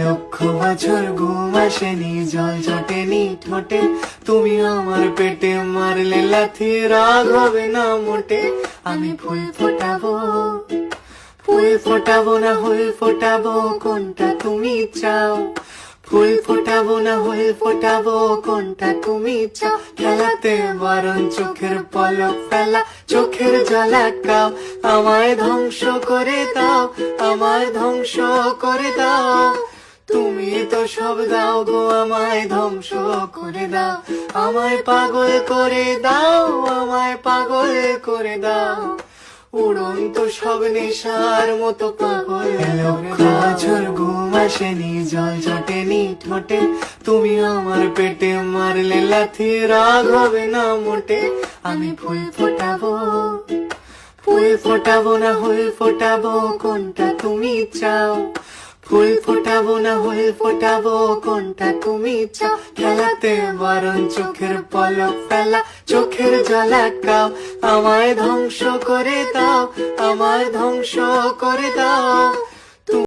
লক্ষ বছর ঘুম আসেনি, জল জটেনি ঠোঁটে, তুমি আমার পেটে মারলে লাথি, রাগ হবে না মোটে। আমি ফুল ফোটাবো, ফুল ফোটাবো না হুল ফোটাবো, কোনটা তুমি চাও? ফুল ফোটাবো না হুল ফোটাবো, কোনটা তুমি চাও? খেলাতে বারণ, চোখের পলক ফেলা, চোখের জল আটকাও। আমায় ধ্বংস করে দাও, আমায় ধ্বংস করে দাও। তুমি তো সব দাও গো, আমায় ধ্বংস করে দাও। আমায় পাগল করে দাও, আমায় পাগল করে দাও। উড়ন্ত সব নেশার মতো পাগল লক্ষ বছর ঘুম আসেনি, জল জটেনি ঠোঁটে, তুমি আমার পেটে মারলে লাথি, রাগ হবে না মোটে। আমি ফুল ফোটাবো, ফুল ফোটাবো না হুল ফোটাবো, কোনটা তুমি চাও? ফুল ফোটাবো না হুল ফোটাবো, কোনটা তুমি চাও? খেলাতে বারণ, চোখের পলক ফেলা, চোখের জল আটকাও। আমায় ধ্বংস করে দাও, আমায় ধ্বংস করে দাও।